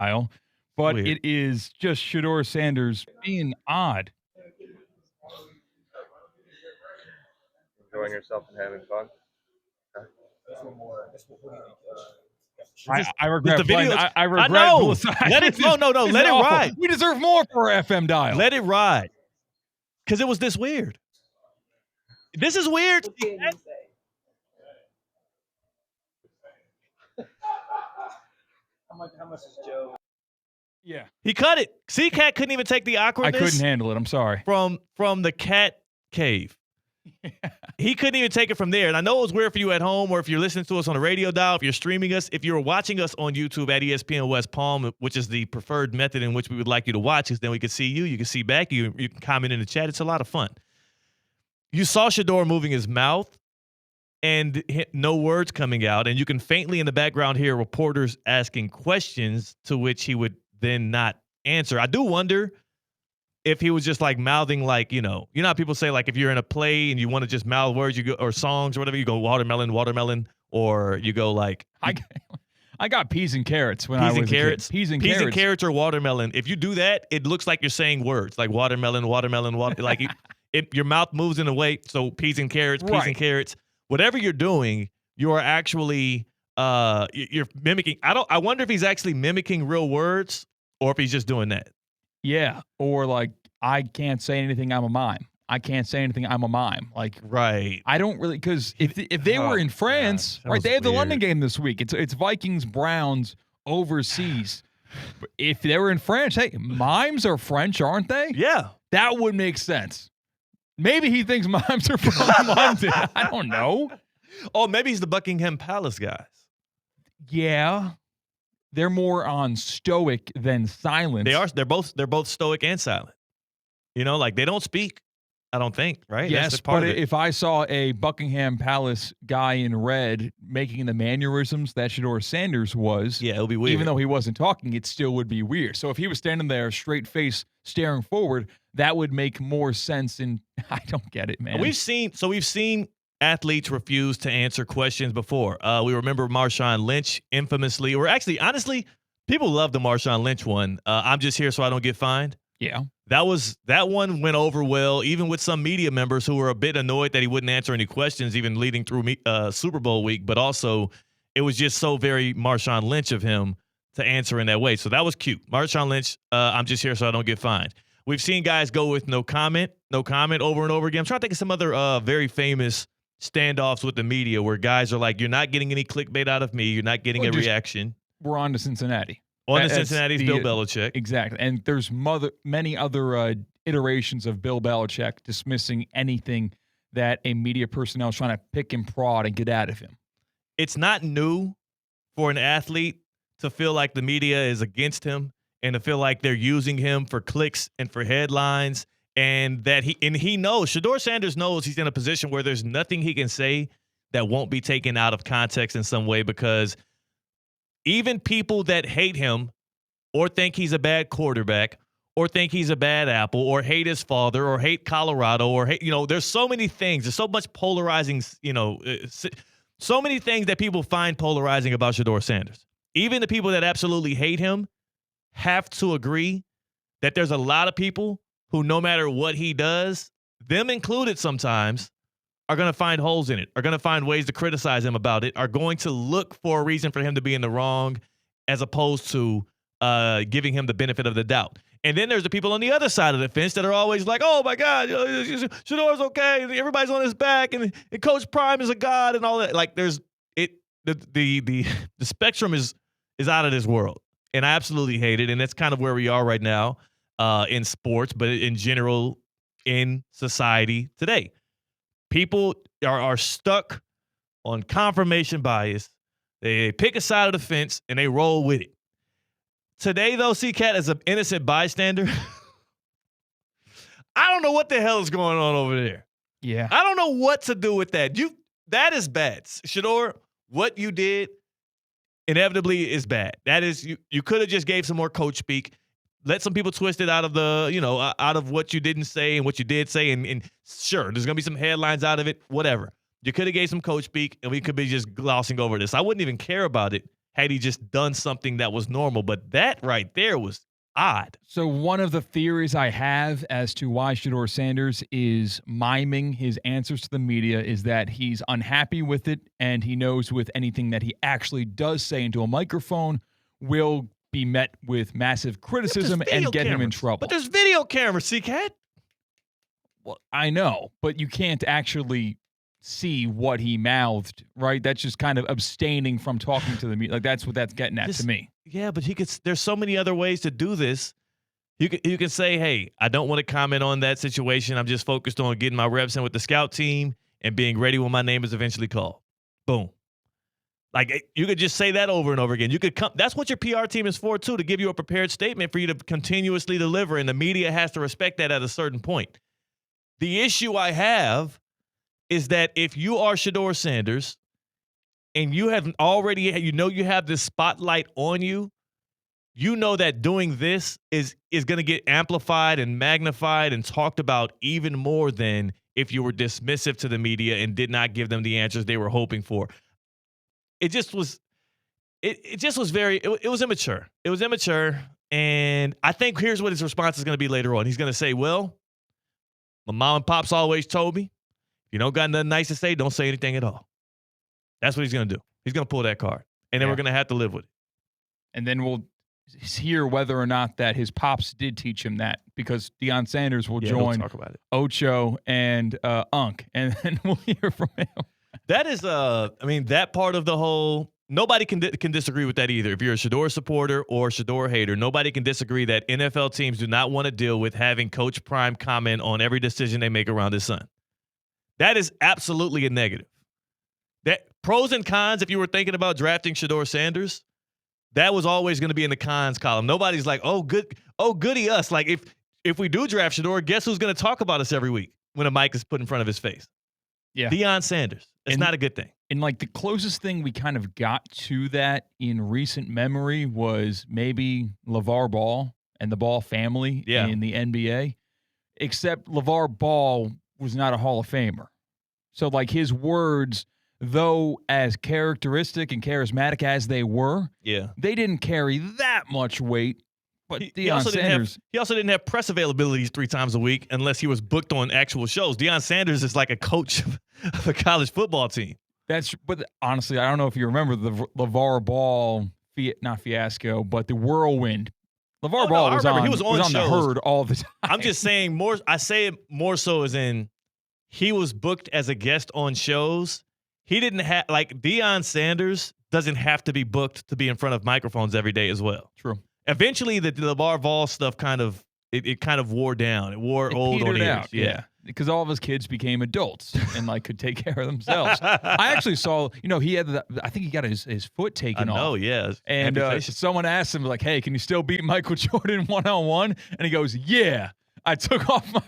Dial, but Weird. it is just Shedeur Sanders being odd. Enjoying yourself and having fun. I regret the playing. videos. I regret. know. Both Let it. No. This Let is it awful. ride. We deserve more for our FM dial. Let it ride. Because it was this weird. This is weird. How much is Joe? Yeah, He cut it. See, Cat couldn't even take the I awkwardness couldn't handle it. I'm sorry. from the cat cave. He couldn't even take it from there. And I know it was weird for you at home, or if you're listening to us on a radio dial, if you're streaming us, if you're watching us on YouTube at ESPN West Palm, which is the preferred method in which we would like you to watch, because then we can see you, you can see back, you can comment in the chat. It's a lot of fun. You saw Shedeur moving his mouth and no words coming out, and you can faintly in the background hear reporters asking questions to which he would then not answer. I do wonder if he was just like mouthing, like, how people say, like, if you're in a play and you want to just mouth words, you go, or songs or whatever, you go watermelon, or you go like I got peas and carrots when I was peas and carrots. a kid. Peas and carrots or watermelon. If you do that, it looks like you're saying words like watermelon, like your mouth moves in a way. So peas and carrots, whatever you're doing, you are actually you're mimicking. I wonder if he's actually mimicking real words or if he's just doing that. Yeah, or like, I can't say anything, I'm a mime. I can't say anything, I'm a mime. Like, right. I don't really, because if they were in France, gosh, right, they have the weird. London game this week. It's Vikings Browns overseas. But if they were in France, hey, mimes are French, aren't they? Yeah. That would make sense. Maybe he thinks mimes are from London. I don't know. Oh, maybe he's the Buckingham Palace guys. Yeah. They're more on stoic than silent. They are. They're both stoic and silent. Like they don't speak. I don't think. Right. Yes, That's part but of it. if I saw a Buckingham Palace guy in red making the mannerisms that Shedeur Sanders was, yeah, it'll be weird. even though he wasn't talking, it still would be weird. So if he was standing there, straight face, staring forward, that would make more sense. And I don't get it, man. We've seen athletes refuse to answer questions before. We remember Marshawn Lynch infamously, or actually, honestly, people love the Marshawn Lynch one. I'm just here so I don't get fined. Yeah. That one went over well, even with some media members who were a bit annoyed that he wouldn't answer any questions, even leading through Super Bowl week. But also, it was just so very Marshawn Lynch of him to answer in that way. So that was cute. Marshawn Lynch, I'm just here so I don't get fined. We've seen guys go with no comment over and over again. I'm trying to think of some other very famous standoffs with the media where guys are like, you're not getting any clickbait out of me. You're not getting a reaction. We're on to Cincinnati. On to Cincinnati's Bill Belichick. Exactly. And there's many other iterations of Bill Belichick dismissing anything that a media personnel is trying to pick and prod and get out of him. It's not new for an athlete to feel like the media is against him and to feel like they're using him for clicks and for headlines. And that he knows, Shedeur Sanders knows he's in a position where there's nothing he can say that won't be taken out of context in some way, because even people that hate him or think he's a bad quarterback or think he's a bad apple or hate his father or hate Colorado or hate, there's so many things. There's so much polarizing, so many things that people find polarizing about Shedeur Sanders. Even the people that absolutely hate him have to agree that there's a lot of people who, no matter what he does, them included sometimes, are going to find holes in it, are going to find ways to criticize him about it, are going to look for a reason for him to be in the wrong, as opposed to giving him the benefit of the doubt. And then there's the people on the other side of the fence that are always like, oh, my God, Shedeur's okay, everybody's on his back, and Coach Prime is a god and all that. Like, there's the spectrum is out of this world, and I absolutely hate it, and that's kind of where we are right now. In sports, but in general in society today. People are stuck on confirmation bias. They pick a side of the fence and they roll with it. Today, though, C-Cat, as an innocent bystander, I don't know what the hell is going on over there. Yeah. I don't know what to do with that. That is bad. Shedeur, what you did inevitably is bad. That is, you could have just gave some more coach speak. Let some people twist it out of out of what you didn't say and what you did say. And sure, there's going to be some headlines out of it, whatever. You could have gave some coach speak, and we could be just glossing over this. I wouldn't even care about it had he just done something that was normal. But that right there was odd. So one of the theories I have as to why Shedeur Sanders is miming his answers to the media is that he's unhappy with it, and he knows with anything that he actually does say into a microphone will be met with massive criticism and get him in trouble. But there's video cameras, C-Cat. Well, I know, but you can't actually see what he mouthed, right? That's just kind of abstaining from talking to the media. Like, that's what that's getting at to me. Yeah, but there's so many other ways to do this. You can say, hey, I don't want to comment on that situation. I'm just focused on getting my reps in with the scout team and being ready when my name is eventually called. Boom. Like, you could just say that over and over again. You could come. That's what your PR team is for, too, to give you a prepared statement for you to continuously deliver, and the media has to respect that at a certain point. The issue I have is that if you are Shedeur Sanders and you have already, you have this spotlight on you, you know that doing this is going to get amplified and magnified and talked about even more than if you were dismissive to the media and did not give them the answers they were hoping for. It just was immature. It was immature. And I think here's what his response is going to be later on. He's going to say, well, my mom and pops always told me, if you don't got nothing nice to say, don't say anything at all. That's what he's going to do. He's going to pull that card. And then we're going to have to live with it. And then we'll hear whether or not that his pops did teach him that, because Deion Sanders will join talk about it. Ocho and Unc, and then we'll hear from him. That is, that part of the whole, nobody can disagree with that either. If you're a Shedeur supporter or Shedeur hater, nobody can disagree that NFL teams do not want to deal with having Coach Prime comment on every decision they make around his son. That is absolutely a negative. That pros and cons, if you were thinking about drafting Shedeur Sanders, that was always going to be in the cons column. Nobody's like, goody us. Like, if we do draft Shedeur, guess who's going to talk about us every week when a mic is put in front of his face? Yeah. Deion Sanders. It's not a good thing. And like the closest thing we kind of got to that in recent memory was maybe LeVar Ball and the Ball family in the NBA, except LeVar Ball was not a Hall of Famer. So like his words, though as characteristic and charismatic as they were, they didn't carry that much weight. But Deion Sanders, he also didn't have press availabilities 3 times a week unless he was booked on actual shows. Deion Sanders is like a coach of a college football team. But honestly, I don't know if you remember the LeVar Ball, not fiasco, but the whirlwind. LeVar Ball was on the Herd all the time. I'm just saying I say it more so as in he was booked as a guest on shows. He didn't have, like, Deion Sanders doesn't have to be booked to be in front of microphones every day as well. True. Eventually, the LeVar Ball stuff kind of wore down. It wore old on ears. Yeah. Because all of his kids became adults and like could take care of themselves. I actually saw, he had I think he got his foot taken off. Oh, yeah. And someone asked him like, "Hey, can you still beat Michael Jordan 1-on-1?" And he goes, "Yeah, I took off my